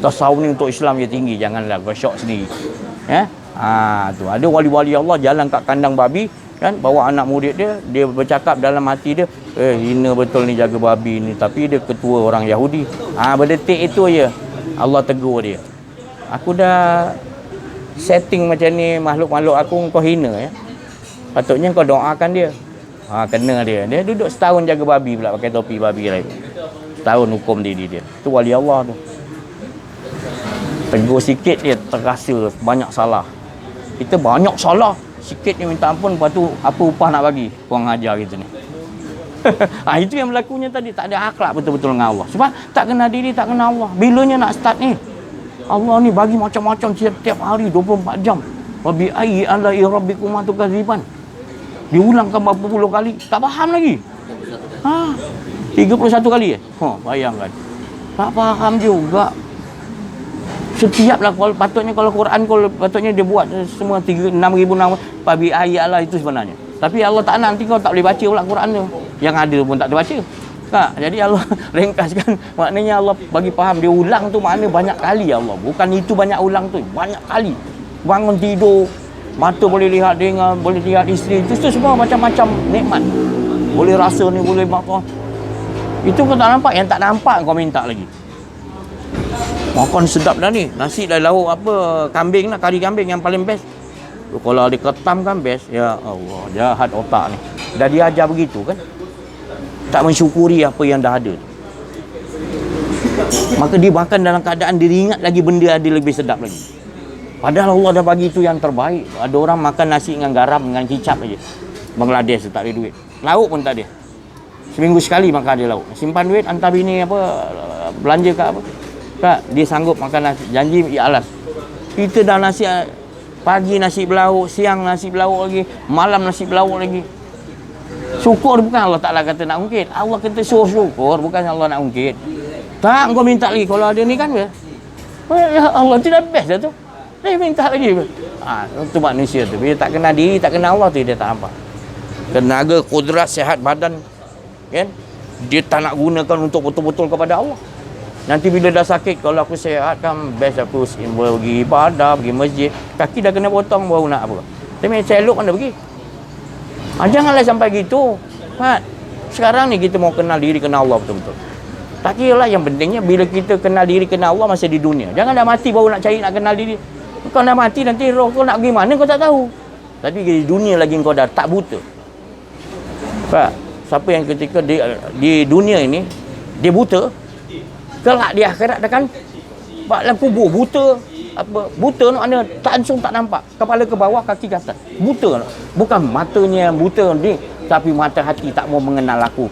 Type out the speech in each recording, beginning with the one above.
Tasawuf ni untuk Islam dia tinggi, janganlah kau syok sendiri. Ya? Tu ada wali-wali Allah jalan kat kandang babi kan, bawa anak murid dia bercakap dalam hati dia, hina betul ni jaga babi ni, tapi dia ketua orang Yahudi. Berdetik itu je Allah tegur dia. Aku dah setting macam ni, makhluk-makhluk aku kau hina ya. Patutnya kau doakan dia. Kena dia. Dia duduk setahun jaga babi pula pakai topi babi lain. Setahun hukum diri dia. Tu wali Allah tu. Tegur sikit dia terasa banyak salah. Kita banyak salah, sikit dia minta ampun, lepas tu apa upah nak bagi? Kurang ajar kita ni. Itu yang berlakunya tadi, tak ada akhlak betul-betul dengan Allah. Sebab tak kenal diri, tak kenal Allah. Bilanya nak start ni? Allah ni bagi macam-macam setiap hari 24 jam. Wa bi ayyi ala'i rabbikum tukadziban. Diulangkan berapa puluh kali, tak faham lagi. 31 kali bayangkan. Tak faham juga. Setiap lah patutnya kalau Quran patutnya dia buat semua 6,000 nama pabi ayat lah itu sebenarnya. Tapi Allah tak nak, nanti kau tak boleh baca pula Quran tu. Yang ada pun tak terbaca. Jadi Allah ringkaskan, maknanya Allah bagi faham dia ulang tu makna banyak kali Allah. Bukan itu banyak ulang tu, banyak kali. Bangun tidur, mata boleh lihat, dengar, boleh lihat isteri, itu semua macam-macam nikmat. Boleh rasa ni, boleh makan. Itu kau tak nampak, yang tak nampak kau minta lagi. Makan sedap dah ni. Nasi dah lauk apa, kambing lah, kari kambing yang paling best. Kalau dia ketam kan best. Ya Allah, jahat otak ni. Dah diajar begitu kan. Tak mensyukuri apa yang dah ada. Maka dia makan dalam keadaan dia ingat lagi benda ada lebih sedap lagi. Padahal Allah dah bagi itu yang terbaik. Ada orang makan nasi dengan garam, dengan kicap aja. Bangladesh tak ada duit. Lauk pun tak ada. Seminggu sekali makan dia lauk. Simpan duit, hantar bini apa, belanja kat apa. Tak, dia sanggup makan nasi. Janji ya alas. Kita dah nasi pagi nasi belauk, siang nasi belauk lagi, malam nasi belauk lagi. Syukur bukan Allah Ta'ala kata nak ungkit. Allah kata suruh syukur, bukan Allah nak ungkit. Tak, kau minta lagi. Kalau ada ni kan ya Allah tidak best dah tu. Dia minta lagi. Itu manusia tu. Bila tak kenal diri, tak kenal Allah tu dia tak nampak. Tenaga, kudrat, sihat badan kan, dia tak nak gunakan untuk betul-betul kepada Allah. Nanti bila dah sakit, kalau aku sihat kan best aku pergi ibadah, pergi masjid. Kaki dah kena potong baru nak apa. Tapi saya elok mana pergi. Janganlah sampai gitu. Sekarang ni kita mau kenal diri, kenal Allah betul-betul. Tak kira lah, yang pentingnya bila kita kenal diri, kenal Allah masa di dunia. Jangan dah mati baru nak cari nak kenal diri. Kau dah mati nanti roh kau nak pergi mana kau tak tahu. Tapi di dunia lagi kau dah tak buta. Siapa yang ketika di dunia ini dia buta, kelak di akhirat dah kan dalam kubur buta. Buta maknanya langsung tak nampak, kepala ke bawah, kaki ke atas. Buta, bukan matanya yang buta ni, tapi mata hati tak mau mengenal aku.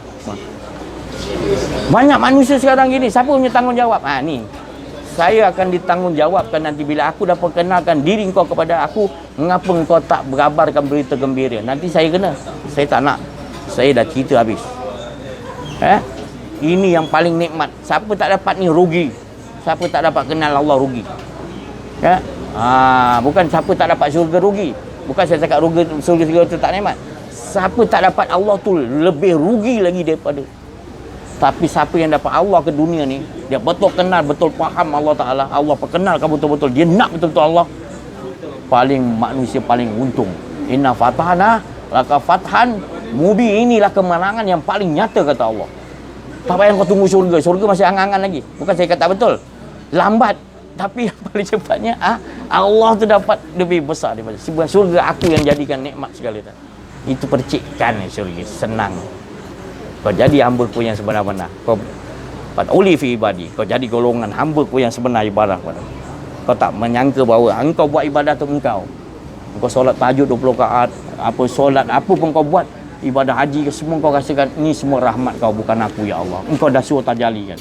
Banyak manusia sekarang gini, siapa punya tanggungjawab? Ni saya akan ditanggungjawabkan nanti bila aku dah perkenalkan diri kau kepada aku. Mengapa kau tak berkabarkan berita gembira? Nanti saya kena. Saya tak nak. Saya dah cerita habis. Ini yang paling nikmat. Siapa tak dapat ni rugi. Siapa tak dapat kenal Allah rugi. Bukan siapa tak dapat syurga rugi. Bukan saya cakap syurga tu tak nikmat. Siapa tak dapat Allah tu lebih rugi lagi daripada. Tapi siapa yang dapat Allah ke dunia ni, dia betul kenal, betul faham Allah Ta'ala, Allah perkenalkan betul-betul, dia nak betul-betul Allah, manusia paling untung. Inna fatahna laka fathan mubi, inilah kemenangan yang paling nyata kata Allah. Tak payah kau tunggu syurga. Syurga masih angan-angan lagi. Bukan saya kata betul, lambat. Tapi yang paling cepatnya Allah tu dapat lebih besar daripada sebuah syurga. Aku yang jadikan nikmat segala tu. Itu percikkan syurga. Senang. Kau jadi hamba-Ku yang sebenar-benar. Kau uli fi ibadi. Kau jadi golongan hamba-Ku yang sebenar ibadah pada. Kau tak menyangka bahawa engkau buat ibadah tu engkau solat tahajud 20 rakaat, apa solat apa pun kau buat, ibadah haji ke semua kau rasakan ini semua rahmat kau, bukan aku ya Allah. Engkau dah suruh tajalli kan.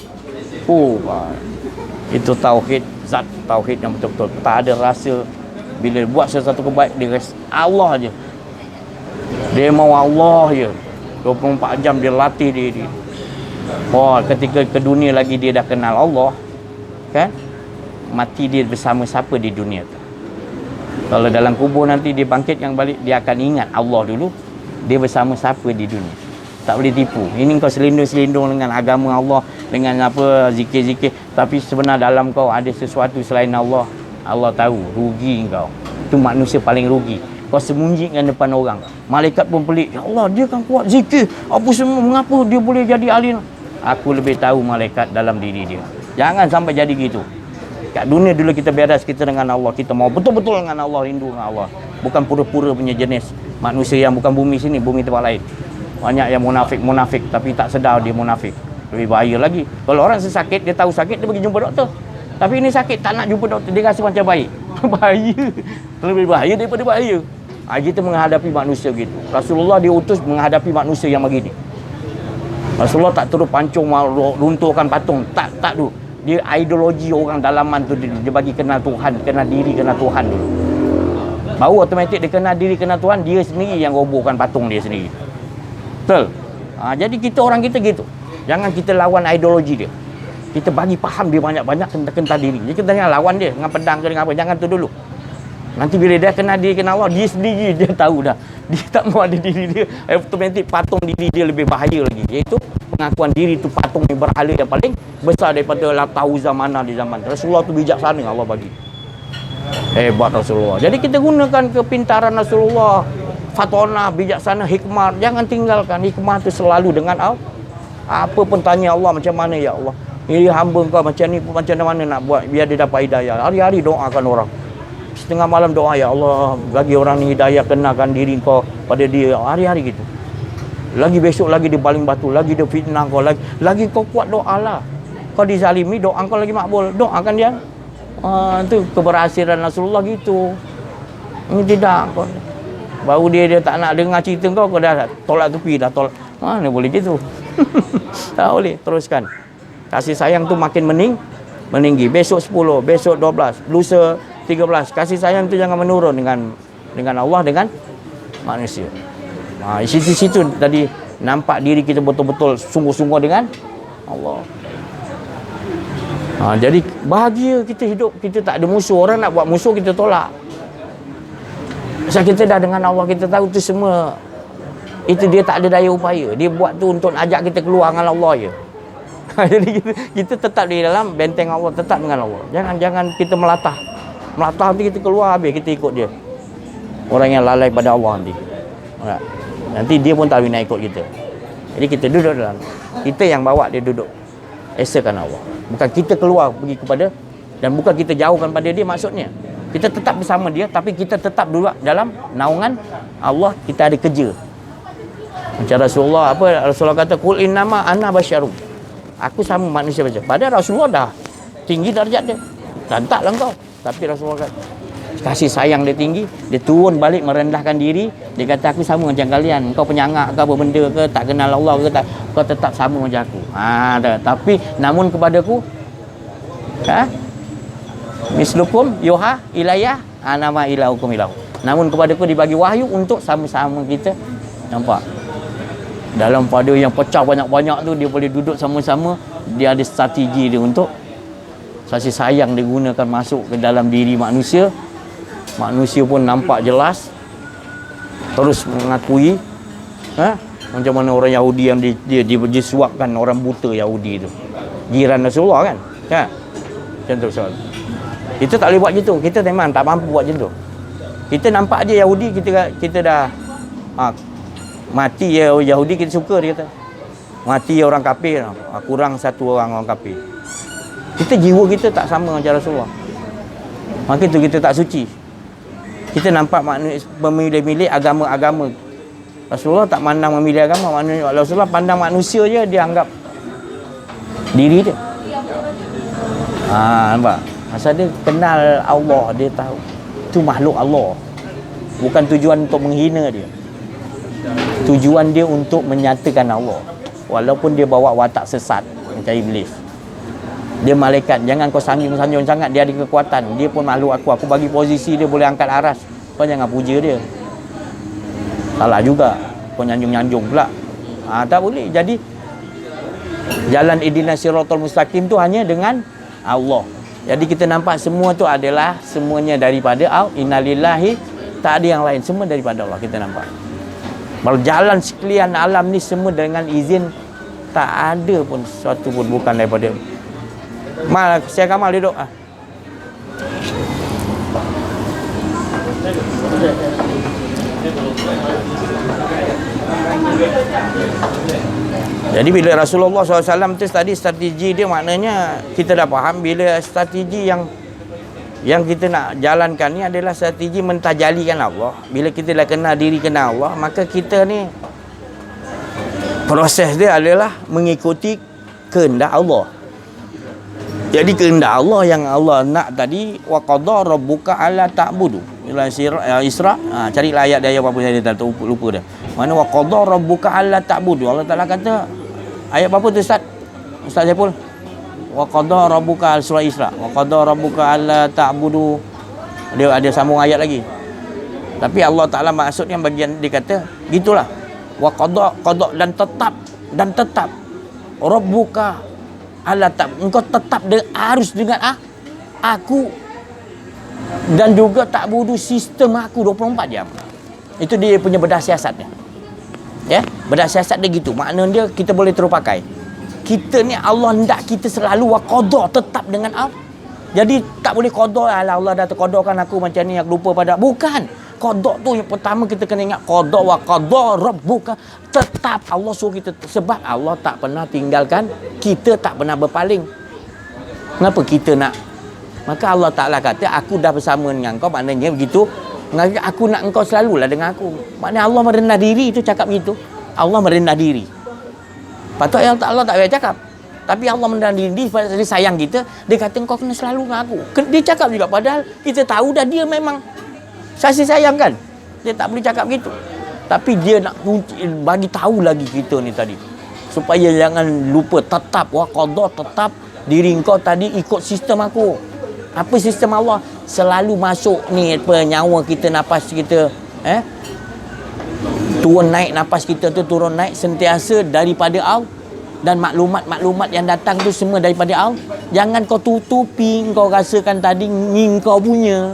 Itu tauhid, zat tauhid yang betul-betul. Tak ada rasa bila buat sesuatu kebaik dia Allah aja. Dia mau Allah je. 24 jam dia latih diri. Ketika ke dunia lagi dia dah kenal Allah kan, mati dia bersama siapa di dunia tu. Kalau dalam kubur nanti dia bangkit yang balik, dia akan ingat Allah dulu, dia bersama siapa di dunia. Tak boleh tipu. Ini kau selindung-selindung dengan agama Allah, dengan apa zikir-zikir, tapi sebenarnya dalam kau ada sesuatu selain Allah. Allah tahu, rugi kau. Itu manusia paling rugi. Kau sembunyikan depan orang. Malaikat pun pelik. Ya Allah, dia kan kuat zikir. Apa semua, mengapa dia boleh jadi ahli? Aku lebih tahu malaikat dalam diri dia. Jangan sampai jadi gitu. Kat dunia dulu kita beres kita dengan Allah. Kita mau betul-betul dengan Allah, rindu dengan Allah. Bukan pura-pura punya jenis manusia yang bukan bumi sini, bumi tempat lain. Banyak yang munafik, tapi tak sedar dia munafik. Lebih bahaya lagi. Kalau orang sesakit, dia tahu sakit, dia pergi jumpa doktor. Tapi ini sakit, tak nak jumpa doktor, dia rasa macam baik. Bahaya. Lebih bahaya daripada bahaya. Kita menghadapi manusia gitu. Rasulullah diutus menghadapi manusia yang begini. Rasulullah tak terus pancung runtuhkan patung. Tak dulu. Dia ideologi orang dalaman tu dia bagi kenal Tuhan, kenal diri, kenal Tuhan dulu. Baru automatik dia kenal diri, kenal Tuhan, dia sendiri yang robohkan patung dia sendiri. Betul? Jadi kita orang kita gitu. Jangan kita lawan ideologi dia. Kita bagi faham dia banyak-banyak kenal diri. Jadi kita jangan lawan dia dengan pedang ke dengan apa. Jangan tu dulu. Nanti bila dia kenal diri, kenal Allah, dia sendiri dia tahu dah. Dia tak mau ada diri dia. Automatik patung diri dia lebih bahaya lagi. Iaitu pengakuan diri tu patung yang berhala yang paling besar daripada tahu zamana di zaman. Rasulullah tu bijaksana Allah bagi. Hebat Rasulullah. Jadi kita gunakan kepintaran Rasulullah. Fatona, bijaksana, hikmah. Jangan tinggalkan. Hikmah tu selalu dengan Allah. Apa pun tanya Allah macam mana ya Allah. Ini hamba kau macam ni, macam mana nak buat biar dia dapat hidayah. Hari-hari doakan orang. Setengah malam doa, ya Allah bagi orang ni hidayah, kenalkan diri kau pada dia. Hari-hari gitu. Lagi besok lagi dia baling batu, lagi dia fitnah kau, lagi kau kuat doa lah. Kau dizalimi, doa kau lagi makbul. Doakan dia. Itu keberhasilan Rasulullah gitu. Ini tidak kau. Baru dia tak nak dengar cerita kau dah tolak tepi, dah tolak. Mana boleh gitu. Tak boleh, teruskan. Kasih sayang tu makin meninggi. Besok 10, besok 12, lusa 13. Kasih sayang tu jangan menurun dengan Allah, dengan manusia. Di situ tadi nampak diri kita betul-betul sungguh-sungguh dengan Allah. Jadi bahagia kita hidup, kita tak ada musuh. Orang nak buat musuh kita tolak. Sebab kita dah dengan Allah, kita tahu tu semua itu dia tak ada daya upaya. Dia buat tu untuk ajak kita keluar dengan Allah je. Jadi kita tetap di dalam benteng Allah, tetap dengan Allah. Jangan kita melatah nanti kita keluar, habis kita ikut dia. Orang yang lalai pada Allah nanti dia pun tak nak ikut kita. Jadi kita duduk dalam, kita yang bawa dia duduk, esakan Allah. Bukan kita keluar pergi kepada, dan bukan kita jauhkan pada dia. Maksudnya kita tetap bersama dia, tapi kita tetap duduk dalam naungan Allah. Kita ada kerja. Macam Rasulullah, Rasulullah kata, qul innama ana basyarum, aku sama manusia macam. Padahal Rasulullah dah tinggi darjat dia, dan taklah kau. Tapi Rasulullah kata, kasih sayang dia tinggi, dia turun balik merendahkan diri. Dia kata, aku sama macam kalian. Kau penyangak ke apa benda ke, tak kenal Allah ke, tak, kau tetap sama macam aku. Tapi namun kepadaku mislukum yuha ilayah nama ilahukum ilahu. Namun kepadaku dibagi wahyu untuk sama-sama kita. Nampak? Dalam pada yang pecah banyak-banyak tu, dia boleh duduk sama-sama. Dia ada strategi dia untuk kasih sayang digunakan masuk ke dalam diri manusia. Manusia pun nampak jelas, terus mengakui macam mana orang Yahudi yang dia suapkan orang buta Yahudi tu, jiran Rasulullah kan. Macam tu soal. Kita tak boleh buat gitu. Kita memang tak mampu buat macam tu. Kita nampak dia Yahudi, kita dah mati ya Yahudi, kita suka. Dia kata mati orang kafir, kurang satu orang kafir. Kita jiwa kita tak sama macam Rasulullah. Maka itu kita tak suci. Kita nampak memilih-milih agama-agama. Rasulullah tak pandang memilih agama. Rasulullah pandang manusia je, dia anggap diri dia. Nampak? Masa dia kenal Allah, dia tahu itu makhluk Allah. Bukan tujuan untuk menghina dia. Tujuan dia untuk menyatakan Allah. Walaupun dia bawa watak sesat macam iblis. Dia malaikat, jangan kau sanjung-sanjung sangat. Dia ada kekuatan, dia pun makhluk aku bagi posisi dia boleh angkat aras. Kau jangan puja dia. Salah juga, kau nyanjung-nyanjung pula. Tak boleh. Jadi jalan ihdinas siratal mustaqim tu hanya dengan Allah. Jadi kita nampak semua tu adalah semuanya daripada Allah. Innalillahi, tak ada yang lain, semua daripada Allah. Kita nampak. Berjalan sekalian alam ni semua dengan izin, tak ada pun sesuatu pun bukan daripada. Mal, saya Kamal duduk. Jadi bila Rasulullah SAW tu tadi strategi dia, maknanya kita dah faham bila strategi yang kita nak jalankan ni adalah strategi mentajalikan Allah. Bila kita dah kenal diri, kenal Allah, maka kita ni proses dia adalah mengikuti kehendak Allah. Jadi kehendak Allah yang Allah nak tadi, wa qada rabbuka alla ta'budu. Ila Isra, carilah ayat dia apa saya tak lupa dah. Mana wa qada rabbuka alla ta'budu. Allah Taala kata ayat apa tu Ustaz? Ustaz Saiful. Wa qada rabbuka surah Isra. Wa qada rabbuka alla ta'budu. Dia ada sambung ayat lagi. Tapi Allah Taala maksudnya bagian dia kata gitulah. Wa qada dan tetap rabbuka alla engkau tetap harus dengan aku, dan juga tak budu sistem aku 24 jam. Itu dia punya bedah siasatnya. Ya, bedah siasat dia gitu. Maknanya kita boleh terpakai. Kita ni Allah hendak kita selalu qada tetap dengan Allah. Jadi tak boleh qada Allah dah terqadakan aku macam ni, aku lupa pada. Bukan. Qada tu yang pertama kita kena ingat, qada wa qada rabbuka, tetap Allah suruh kita, sebab Allah tak pernah tinggalkan kita, tak pernah berpaling. Kenapa kita nak? Maka Allah Ta'ala kata aku dah bersama dengan kau, maknanya begitu. Aku nak engkau selalulah dengan aku. Maknanya Allah merendah diri, itu cakap begitu. Allah merendah diri. Patut Allah tak payah cakap, tapi Allah merendah diri, dia sayang kita. Dia kata engkau kena selalu dengan aku. Dia cakap juga, padahal kita tahu dah dia memang kasih sayang kan. Dia tak boleh cakap begitu, tapi dia nak bagi tahu lagi kita ni tadi, supaya jangan lupa tetap wa qada, tetap diri engkau tadi ikut sistem aku. Apa sistem Allah? Selalu masuk ni nyawa kita, nafas kita, turun naik, nafas kita tu turun naik sentiasa daripada Allah, dan maklumat yang datang tu semua daripada Allah. Jangan kau tutupi, kau rasakan tadi ni kau punya,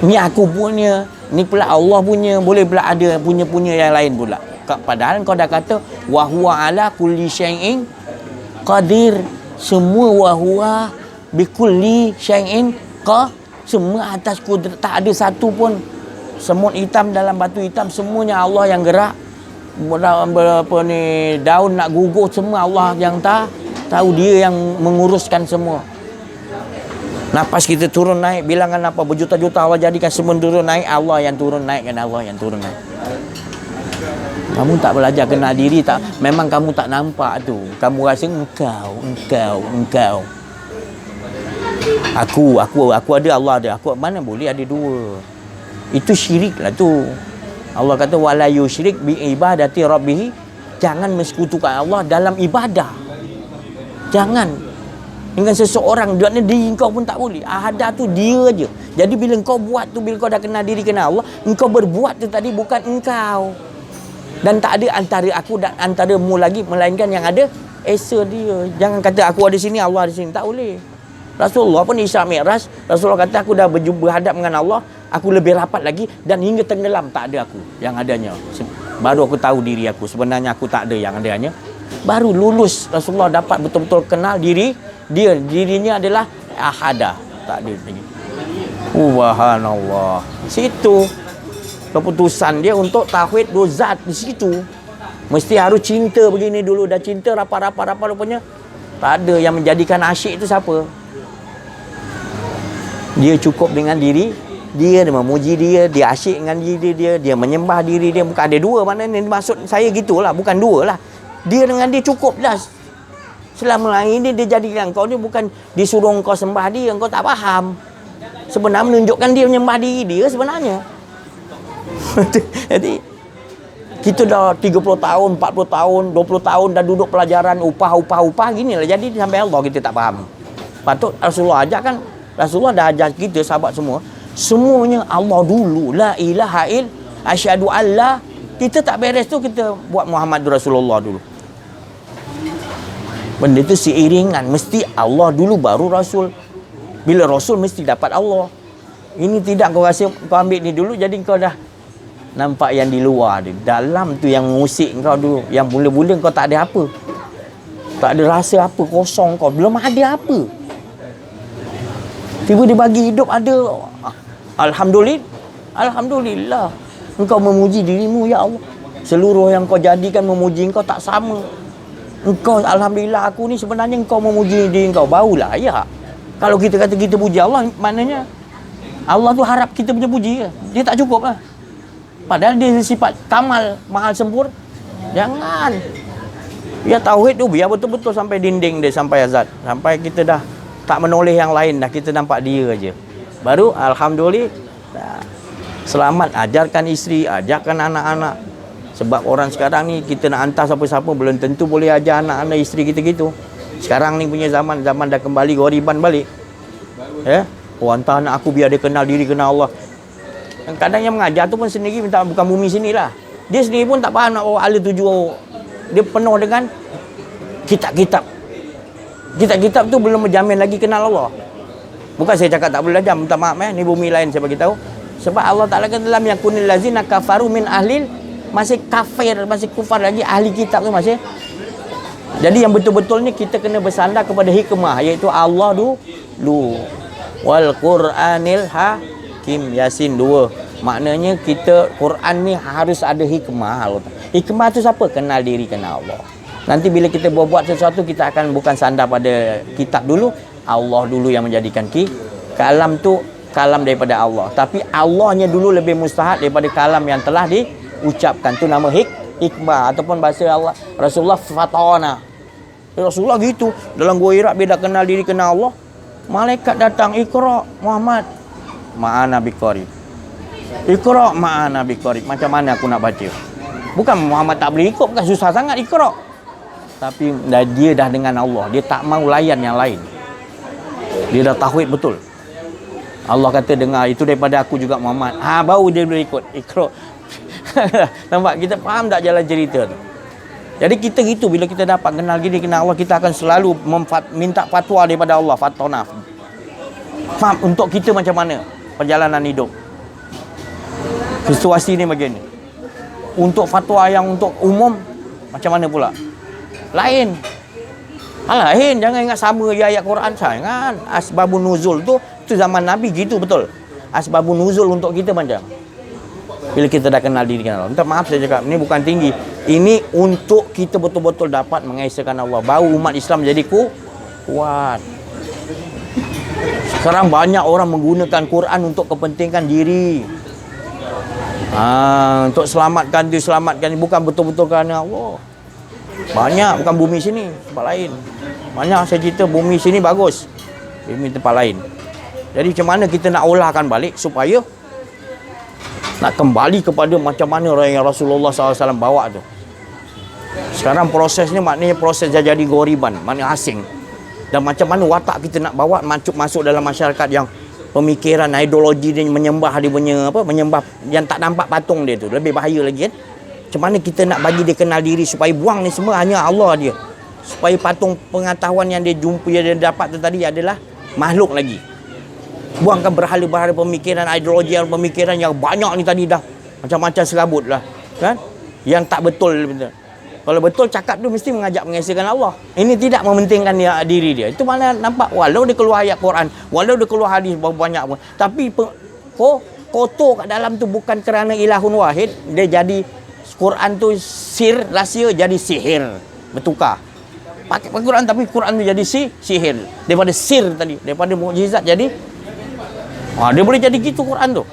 ni aku punya, ni pula Allah punya, boleh pula ada punya yang lain pula. Padahal kau dah kata wa huwa ala kulli syai'in qadir. Semua wa huwa bikulli syai'in semua atas kudrat, tak ada satu pun semut hitam dalam batu hitam, semuanya Allah yang gerak. Berapa ni daun nak gugur, semua Allah yang tahu, dia yang menguruskan semua. Nafas kita turun naik, bilangan apa berjuta-juta Allah jadikan semua turun naik, Allah yang turun naik, kan Allah yang turun naik. Kamu tak belajar kenal diri, tak, memang kamu tak nampak tu. Kamu rasa engkau. Aku ada, Allah ada. Aku mana boleh ada dua. Itu syirik lah tu. Allah kata wala yusyrik bi ibadati rabbih. Jangan mensekutukan Allah dalam ibadah. Jangan dengan seseorang, dia kau pun tak boleh. Ada tu dia je. Jadi bila kau buat tu, bila kau dah kenal diri, kenal Allah, engkau berbuat tu tadi bukan engkau. Dan tak ada antara aku dan antara mu lagi, melainkan yang ada esa dia. Jangan kata aku ada sini, Allah ada sini. Tak boleh. Rasulullah pun Isra Mi'raj, Rasulullah kata aku dah berhadap dengan Allah, aku lebih rapat lagi, dan hingga tenggelam tak ada aku. Yang adanya baru aku tahu diri aku, sebenarnya aku tak ada yang adanya. Baru lulus Rasulullah dapat betul-betul kenal dirinya adalah ahada, tak ada lagi. Subhanallah. Situ keputusan dia untuk tauhid dua zat di situ. Mesti harus cinta begini dulu, dah cinta rapat rupanya tak ada. Yang menjadikan asyik itu siapa? Dia cukup dengan diri dia memuji dia asyik dengan diri dia menyembah diri dia. Bukan ada dua, maknanya maksud saya gitulah, bukan dua lah. Dia dengan dia cukup dah. Selama ini dia jadikan kau ni bukan disuruh kau sembah dia, kau tak faham. Sebenarnya menunjukkan dia menyembah diri dia sebenarnya. Jadi kita dah 30 tahun, 40 tahun, 20 tahun dah duduk pelajaran upah ginilah. Jadi sampai Allah kita tak faham. Patut Rasulullah ajak kan. Rasulullah dah ajar kita sahabat semua, semuanya Allah dulu. La ilaha il asyhadu alla. Kita tak beres tu, kita buat Muhammad Rasulullah dulu. Benda tu seiringan, mesti Allah dulu baru Rasul. Bila Rasul mesti dapat Allah. Ini tidak, kau rasa kau ambil ni dulu jadi kau dah nampak yang di luar dia. Dalam tu yang mengusik kau dulu. Yang mula-mula kau tak ada apa. Tak ada rasa apa, kosong kau. Belum ada apa. Tiba dia bagi hidup ada. Alhamdulillah. Alhamdulillah. Engkau memuji dirimu, ya Allah. Seluruh yang kau jadikan memuji engkau tak sama. Engkau, alhamdulillah, aku ni sebenarnya engkau memuji diri engkau. Barulah ya. Kalau kita kata kita puji Allah, maknanya Allah tu harap kita punya puji ke? Dia tak cukup lah. Padahal dia sifat kamal, mahal sempurna. Jangan. Ya tauhid tu biar betul-betul sampai dinding dia, sampai azad. Sampai kita dah tak menoleh yang lain dah, kita nampak dia aja. Baru alhamdulillah selamat, ajarkan isteri, ajarkan anak-anak. Sebab orang sekarang ni kita nak hantar siapa-siapa belum tentu boleh ajar anak-anak isteri kita gitu. Sekarang ni punya zaman dah kembali ghoriban balik. Ya, hantar anak aku biar dia kenal diri, kenal Allah. Kadang yang mengajar tu pun sendiri minta bukan bumi sinilah. Dia sendiri pun tak faham nak bawa ala tuju. Dia penuh dengan kitab-kitab. Kitab-kitab tu belum menjamin lagi kenal Allah. Bukan saya cakap tak boleh belajar, minta maaf ni bumi lain saya bagi tahu. Sebab Allah Taala kata dalam yakunil lazina kafaru min ahlil, masih kafir, masih kufar lagi ahli kitab tu masih. Jadi yang betul-betulnya kita kena bersandar kepada hikmah, iaitu Allah dulu. Wal Qur'anil Hakim, Yasin 2. Maknanya kita Quran ni harus ada hikmah. Hikmah tu siapa? Kenal diri, kenal Allah. Nanti bila kita buat sesuatu, kita akan bukan sandar pada kitab dulu, Allah dulu yang menjadikan kalam tu kalam daripada Allah. Tapi Allahnya dulu lebih mustahak daripada kalam yang telah diucapkan. Tu nama hikmah, ataupun bahasa Allah Rasulullah fatana. Rasulullah gitu. Dalam gua Hira bila kenal diri, kenal Allah, malaikat datang, Iqra Muhammad ma'ana biqari. Iqra ma'ana biqari. Macam mana aku nak baca? Bukan Muhammad tak boleh ikut, bukan susah sangat Iqra. Tapi dia dah dengan Allah, dia tak mau layan yang lain. Dia dah tauhid betul. Allah kata dengar itu daripada aku juga Muhammad. Baru dia boleh ikut Iqra. Nampak kita faham tak jalan cerita tu? Jadi kita gitu, bila kita dapat kenal diri, kenal Allah, kita akan selalu minta fatwa daripada Allah, fatona. Faham untuk kita macam mana perjalanan hidup. Situasi ni begini. Untuk fatwa yang untuk umum macam mana pula? Lain. Lain, jangan ingat sama je ayat Quran. Jangan. Asbabun nuzul tu zaman Nabi gitu betul. Asbabun nuzul untuk kita macam bila kita dah kenal diri, kenal Allah. Minta maaf saya cakap, ini bukan tinggi. Ini untuk kita betul-betul dapat mengesahkan Allah. Baru umat Islam jadi kuat. Sekarang banyak orang menggunakan Quran untuk kepentingan diri. Untuk selamatkan dia, selamatkan. Bukan betul-betul kerana Allah. Banyak, bukan bumi sini, tempat lain. Banyak saya cerita bumi sini bagus, bumi tempat lain. Jadi macam mana kita nak olahkan balik supaya nak kembali kepada macam mana yang Rasulullah SAW bawa tu. Sekarang prosesnya maknanya proses jadi ghoriban, maknanya asing. Dan macam mana watak kita nak bawa masuk dalam masyarakat yang pemikiran ideologi dia menyembah, dia punya menyembah yang tak nampak patung dia tu. Lebih bahaya lagi kan. Macam mana kita nak bagi dia kenal diri supaya buang ni semua hanya Allah dia. Supaya patung pengetahuan yang dia jumpa, yang dia dapat tu tadi adalah makhluk lagi. Buangkan berhala-berhala pemikiran, ideologi yang pemikiran yang banyak ni tadi dah macam-macam serabut lah kan, yang tak betul. Kalau betul cakap tu mesti mengajak mengesahkan Allah. Ini tidak mementingkan diri dia. Itu mana nampak walau dia keluar ayat Quran, walau dia keluar hadis banyak pun, tapi kotor kat dalam tu bukan kerana ilahun wahid. Dia jadi Quran tu sir, rahsia jadi sihir, bertukar. Pakai Quran tapi Quran tu jadi sihir. Daripada sir tadi, daripada mukjizat jadi dia boleh jadi gitu Quran tu.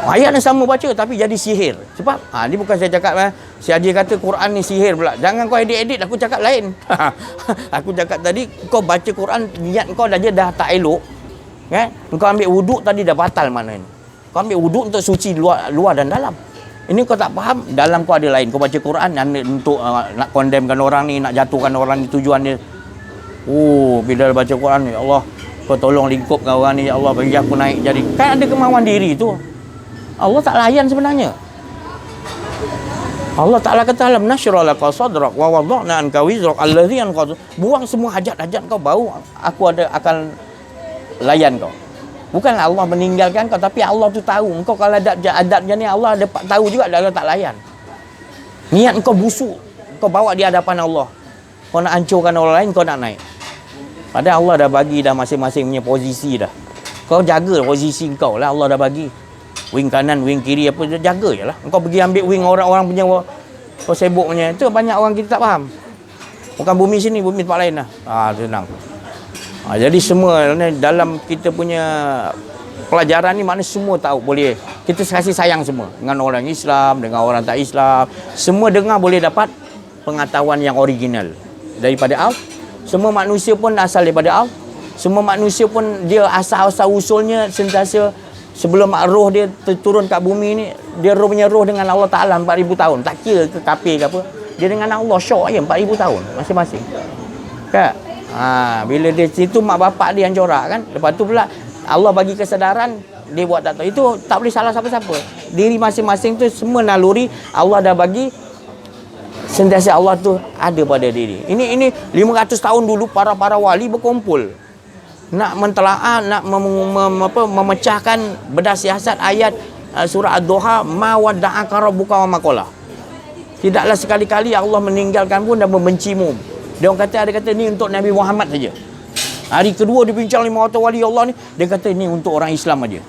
Ayat yang sama baca tapi jadi sihir. Sebab ni bukan saya cakap si Haji kata Quran ni sihir pula. Jangan kau edit-edit, aku cakap lain. Aku cakap tadi kau baca Quran, niat kau dah tak elok kan. Kau ambil wuduk tadi dah batal mana ni. Kau ambil wuduk untuk suci luar dan dalam. Ini kau tak faham, dalam kau ada lain. Kau baca Quran untuk nak condemnkan orang ni, nak jatuhkan orang ni, tujuan dia. Bila baca Quran, ya Allah, kau tolong lingkupkan orang ni, ya Allah, bagi aku naik jadi. Kan ada kemauan diri tu. Allah tak layan sebenarnya. Allah Ta'ala kata alam nasyrah laka sadrak wa wada'na anka wizrak allazi anqadha. Buang semua hajat-hajat kau, baru aku akan layan kau. Bukanlah Allah meninggalkan kau, tapi Allah tu tahu. Engkau kalau adab ni Allah ada tahu juga, Allah tak layan. Niat engkau busuk, kau bawa di hadapan Allah. Kau nak hancurkan orang lain, kau nak naik. Padahal Allah dah bagi dah masing-masing punya posisi dah. Kau jaga posisi engkau lah, Allah dah bagi. Wing kanan, wing kiri apa, jaga je lah. Engkau pergi ambil wing orang-orang punya, kau sibuk punya. Itu banyak orang kita tak faham. Bukan bumi sini, bumi tempat lain lah. Senang. Jadi semua dalam kita punya pelajaran ni, maknanya semua tahu boleh. Kita kasih sayang semua. Dengan orang Islam, dengan orang tak Islam. Semua dengar boleh dapat pengetahuan yang original. Daripada Allah. Semua manusia pun asal daripada Allah. Semua manusia pun dia asal-asal usulnya sentiasa sebelum roh dia turun kat bumi ni, dia punya roh dengan Allah Ta'ala 4,000 tahun. Tak kira ke kafir ke apa. Dia dengan Allah syok je 4,000 tahun masing-masing. Kan? Bila dia situ mak bapak dia yang corak kan. Lepas tu pula Allah bagi kesedaran, dia buat tak tahu. Itu tak boleh salah siapa-siapa. Diri masing-masing tu semua naluri Allah dah bagi. Sentiasa Allah tu ada pada diri. Ini 500 tahun dulu para wali berkumpul nak mentelaah, nak memecahkan bedah siasat ayat surah Ad-Duha, ma wadda'aka rabbuka wa ma qala. Tidaklah sekali-kali Allah meninggalkan pun dan membencimu. Dia orang kata, ada kata ni untuk Nabi Muhammad saja. Hari kedua dia bincang 500 wali Allah ni, dia kata ini untuk orang Islam aja.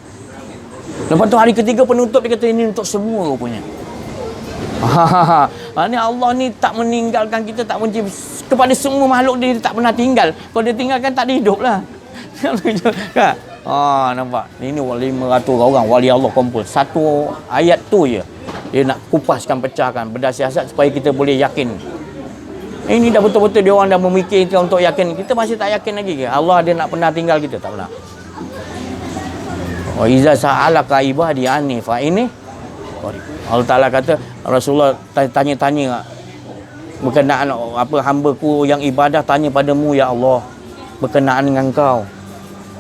Lepas tu hari ketiga penutup dia kata ini untuk semua rupanya. Ni Allah ni tak meninggalkan kita, tak benci kepada semua makhluk dia tak pernah tinggal. Kalau dia tinggalkan tak ada hidup lah. Kan? Nampak? Ini 500 orang wali Allah kumpul. Satu ayat tu je dia nak kupaskan, pecahkan bedah siasat supaya kita boleh yakin. Ini dah betul-betul dia orang dah memikirkan untuk yakin. Kita masih tak yakin lagi ke? Allah dia nak pernah tinggal kita? Tak pernah. Wa iza sa'alaka ibadi anni fa ini Allah Ta'ala kata, Rasulullah tanya-tanya berkenaan apa hamba-Ku yang ibadah, tanya padamu ya Allah berkenaan dengan kau.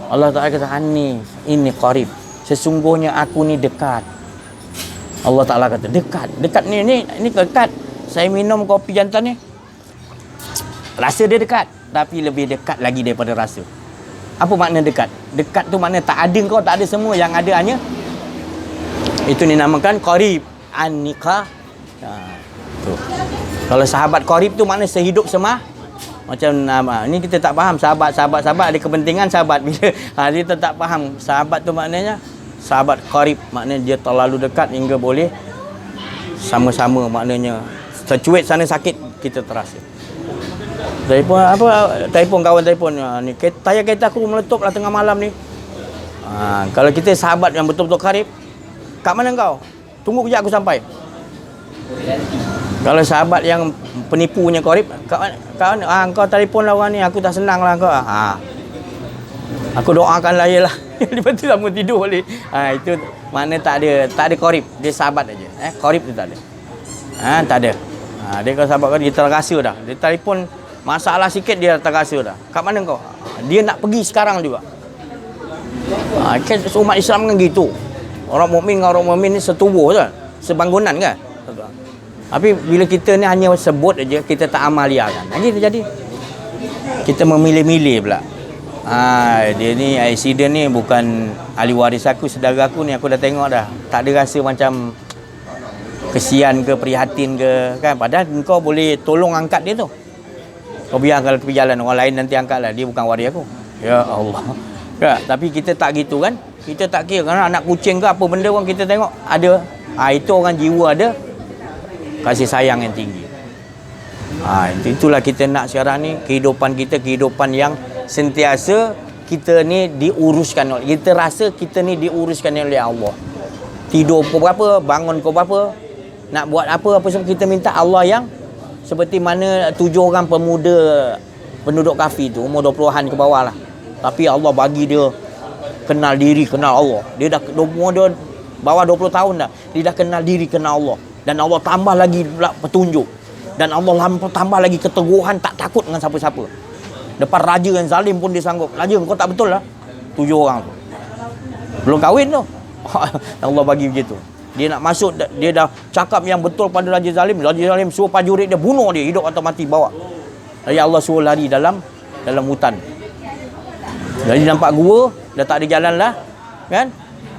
Allah Ta'ala kata, anni ini qarib, sesungguhnya aku ni dekat. Allah Ta'ala kata dekat ni dekat. Saya minum kopi jantan ni, rasa dia dekat, tapi lebih dekat lagi daripada rasa. Apa makna dekat? Dekat tu makna tak ada kau, tak ada semua, yang ada hanya itu dinamakan qarib, annika. Tu. Kalau sahabat qarib tu makna sehidup semah. Macam ni kita tak faham sahabat ada kepentingan sahabat. Bila kita tak faham sahabat tu maknanya sahabat qarib, maknanya dia terlalu dekat hingga boleh sama-sama, maknanya tercuit sana sakit kita terasa. Telefon kawan telefon ni, tayar kereta aku meletup lah tengah malam ni. Kalau kita sahabat yang betul-betul qarib, kat mana kau? Tunggu kejap aku sampai. Kalau sahabat yang penipunya qarib, kau telefon lah orang ni, aku tak senang lah kau. Aku doakan lah je lah. Lepas tu sama tidur balik. Itu makna tak ada qarib, dia sahabat aja. Qarib tu tak ada. Tak ada. Dia kalau sahabat kau, dia terasa dah. Dia telefon masalah sikit dia terasa dah. Kat mana kau? Dia nak pergi sekarang juga. Umat Islam kan gitu. Orang mukmin dengan orang mukmin ni setubuh kan, sebangunan kan. Tapi bila kita ni hanya sebut aja, kita tak amaliakan, lagi terjadi. Kita memilih-milih pula. Dia ni accident ni bukan ahli waris aku, saudara aku ni, aku dah tengok dah. Tak ada rasa macam kesian ke, prihatin ke kan. Padahal kau boleh tolong angkat dia tu. Kau biar kalau tepi jalan, orang lain nanti angkatlah, dia bukan waris aku. Ya Allah. Kan? Tapi kita tak gitu kan. Kita tak kira kerana anak kucing ke apa benda pun kita tengok ada. Itu orang jiwa ada kasih sayang yang tinggi. Itulah kita nak sekarang ni, kehidupan kita, kehidupan yang sentiasa kita ni diuruskan oleh, kita rasa kita ni diuruskan oleh Allah. Tidur pukul berapa, bangun pukul berapa, nak buat apa semua kita minta Allah yang seperti mana 7 orang pemuda penduduk kafir tu, umur 20-an ke bawah lah. Tapi Allah bagi dia kenal diri, kenal Allah. Dia dah umur dia bawah 20 tahun dah. Dia dah kenal diri, kenal Allah. Dan Allah tambah lagi petunjuk. Dan Allah tambah lagi keteguhan, tak takut dengan siapa-siapa. Depan raja yang zalim pun dia sanggup. Raja, kau tak betul lah. 7 orang tu. Belum kahwin tu. Allah bagi begitu. Dia nak masuk, dia dah cakap yang betul pada raja zalim. Raja zalim suruh prajurit dia bunuh dia, hidup atau mati bawa. Jadi Allah suruh lari dalam hutan. Jadi nampak gua, dah tak ada jalan lah. Kan?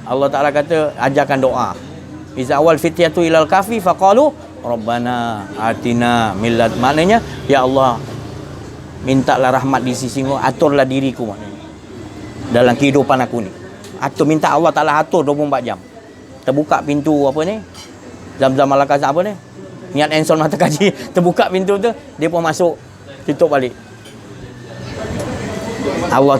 Allah Ta'ala kata, ajarkan doa. Iza awal fityatu ilal kafi faqalu Rabbana atina millat. Maknanya, ya Allah, mintalah rahmat di sisi kau, aturlah diriku maknanya dalam kehidupan aku ni. Atur, minta Allah Ta'ala atur 24 jam. Terbuka pintu apa ni? Zam-zam Al-Kazam apa ni? Niat ensol mata kaji. Terbuka pintu tu, dia pun masuk, tutup balik. Allah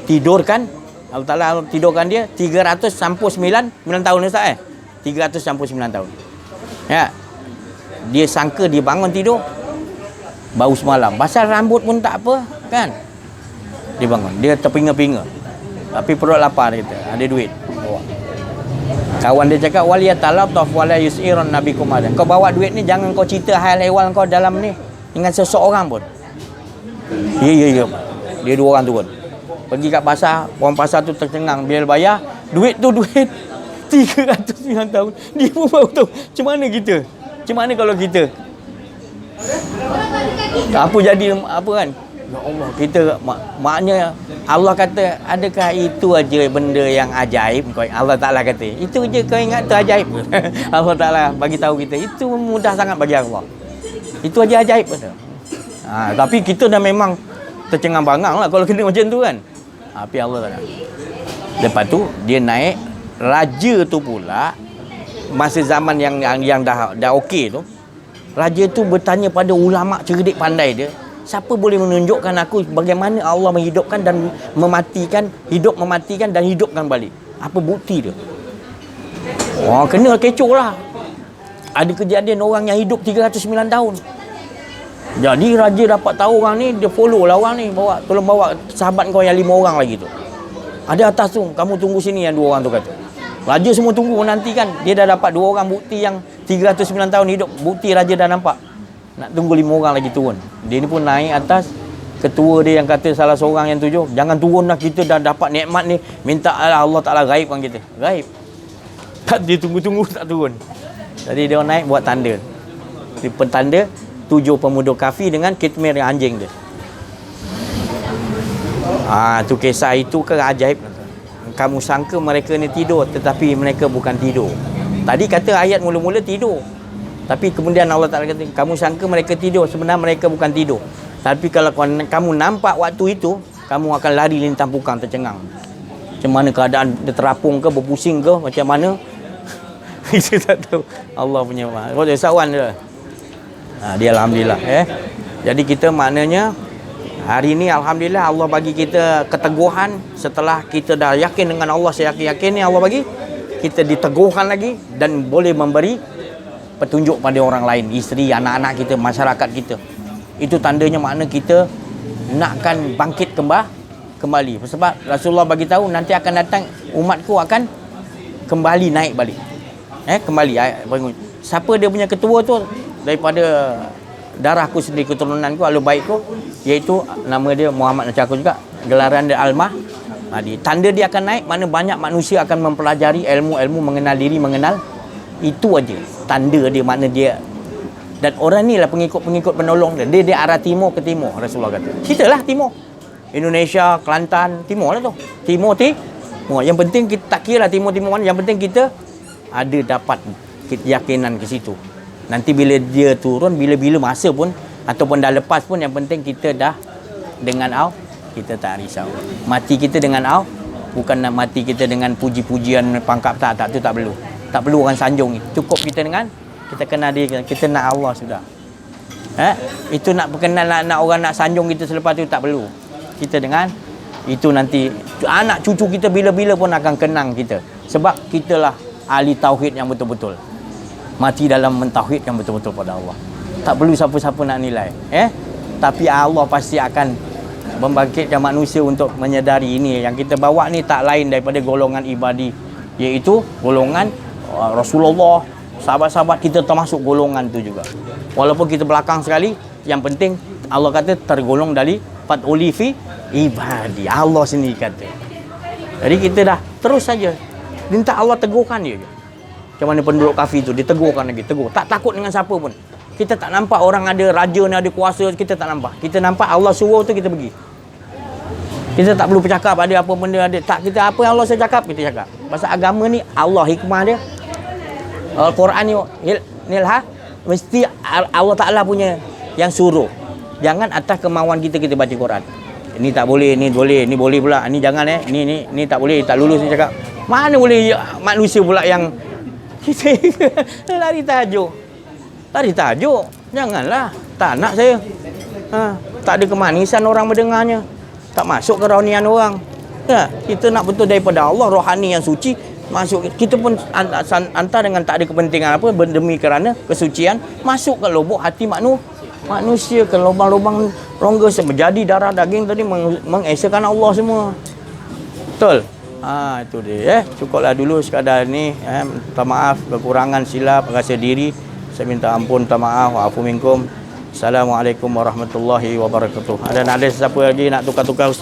tidurkan, Allah Ta'ala tidurkan dia 399 tahun Ustaz 399 tahun. Ya. Dia sangka dia bangun tidur baru semalam. Pasal rambut pun tak apa, kan? Dia bangun, dia terpinga-pinga. Tapi perut lapar dia kata, ada duit. Bawa. Kawan dia cakap waliyatalataf wala yusirun nabikum ada. Kau bawa duit ni jangan kau cerita hal ehwal kau dalam ni dengan seseorang pun. Ya. Dia 2 orang turun. Pergi kat pasar, orang pasar tu tercengang bila bayar, duit tu duit 309 tahun. Dia pun baru tahu macam mana kita. Macam mana kalau kita apa jadi apa kan? Ya Allah, kita maknanya Allah kata, adakah itu aja benda yang ajaib? Allah Ta'ala kata, itu je kau ingat tu ajaib. Allah Ta'ala bagi tahu kita, itu mudah sangat bagi Allah. Itu aja ajaib betul. Tapi kita dah memang tercengang bangang lah kalau kena macam tu kan. Tapi Allah Ta'ala. Lepas tu dia naik, raja tu pula masa zaman yang dah okey tu, raja tu bertanya pada ulama cerdik pandai dia, siapa boleh menunjukkan aku bagaimana Allah menghidupkan dan mematikan, hidup mematikan dan hidupkan balik? Apa bukti dia? Wah, kena kecoh lah. Ada kejadian orang yang hidup 309 tahun. Jadi raja dapat tahu orang ni, dia follow lah orang ni, tolong bawa sahabat kau yang 5 orang lagi tu. Ada atas tu, kamu tunggu sini yang 2 orang tu kata. Raja semua tunggu menantikan. Dia dah dapat 2 orang bukti yang 309 tahun hidup. Bukti raja dah nampak. Nak tunggu 5 orang lagi turun. Dia ni pun naik atas. Ketua dia yang kata salah seorang yang 7, jangan turun lah, kita dah dapat nikmat ni. Minta Allah Ta'ala gaibkan kita. Gaib. Tak, dia tunggu-tunggu tak turun. Jadi dia naik buat tanda. Dia pentanda 7 pemuda kafir dengan kitmir anjing dia. Tu kisah itu ke ajaib. Kamu sangka mereka ni tidur, tetapi mereka bukan tidur. Tadi kata ayat mula-mula tidur, tapi kemudian Allah Ta'ala kata, kamu sangka mereka tidur, sebenarnya mereka bukan tidur. Tapi kalau kamu nampak waktu itu, kamu akan lari lintang pukang tercengang. Macam mana keadaan dia terapung ke, berpusing ke, macam mana kita tak tahu. Allah punya kau dia sawan dia. Dia Alhamdulillah. Jadi kita maknanya hari ini Alhamdulillah Allah bagi kita keteguhan. Setelah kita dah yakin dengan Allah, saya yakin ni Allah bagi kita diteguhkan lagi dan boleh memberi petunjuk pada orang lain, isteri, anak-anak kita, masyarakat kita. Itu tandanya makna kita nakkan bangkit kembali. Sebab Rasulullah bagi tahu nanti akan datang umatku akan kembali naik balik. Kembali bangun. Siapa dia punya ketua tu daripada darahku sendiri, keturunanku, ahli baikku, iaitu nama dia Muhammad macam aku juga, gelaran dia Almah. Tanda dia akan naik, mana banyak manusia akan mempelajari ilmu-ilmu, mengenal diri, mengenal itu aja tanda dia, makna dia. Dan orang ni lah pengikut-pengikut penolong dia. Dia arah timur ke timur, Rasulullah kata. Kita lah timur. Indonesia, Kelantan, timur lah tu. Timur. Yang penting kita tak kira lah timur-timur mana, yang penting kita ada dapat keyakinan ke situ. Nanti bila dia turun, bila-bila masa pun ataupun dah lepas pun, yang penting kita dah dengan Allah, kita tak risau. Mati kita dengan Allah, bukan nak mati kita dengan puji-pujian pangkat, tak tu tak perlu. Tak perlu orang sanjung. Cukup kita dengan kita kenal dia, kita nak Allah sudah. Itu nak berkenal, nak orang nak sanjung kita selepas tu tak perlu. Kita dengan itu nanti anak cucu kita bila-bila pun akan kenang kita. Sebab kitalah ahli tauhid yang betul-betul. Mati dalam mentauhidkan betul-betul pada Allah. Tak perlu siapa-siapa nak nilai. Tapi Allah pasti akan membangkitkan manusia untuk menyedari ini. Yang kita bawa ni tak lain daripada golongan ibadi, iaitu golongan Rasulullah, sahabat-sahabat kita termasuk golongan tu juga. Walaupun kita belakang sekali, yang penting Allah kata tergolong dari fatuli fi ibadi. Allah sendiri kata. Jadi kita dah terus saja minta Allah teguhkan dia. Macam mana penduduk kafir tu diteguhkan lagi, teguh. Tak takut dengan siapa pun. Kita tak nampak orang ada raja ni, ada kuasa, kita tak nampak. Kita nampak Allah suruh tu kita pergi. Kita tak perlu bercakap ada apa benda ada. Tak, kita apa yang Allah saya cakap, kita cakap. Pasal agama ni Allah hikmah dia. Al-Quran ni nilha mesti Allah Taala punya yang suruh. Jangan atas kemauan kita baca Quran. Ini tak boleh, ni boleh, ni boleh pula. Ni jangan ni tak boleh, tak lulus ni cakap. Mana boleh manusia pula yang kita lari tajuk. Lari tajuk. Janganlah. Tak nak saya. Tak ada kemanisan orang mendengarnya. Tak masuk ke rohanian orang. Ya, kita nak betul daripada Allah, rohani yang suci masuk. Kita pun hantar dengan tak ada kepentingan apa, demi kerana kesucian masuk ke lubuk hati manusia, ke lubang-lubang rongga menjadi darah daging tadi, mengesakan Allah semua. Betul? Itu dia. Cukuplah dulu sekadar ni. Minta maaf kekurangan, silap, rasa diri. Saya minta ampun, minta maaf. Wa'afu minkum. Assalamualaikum warahmatullahi wabarakatuh. Ada siapa lagi nak tukar-tukar Ustaz?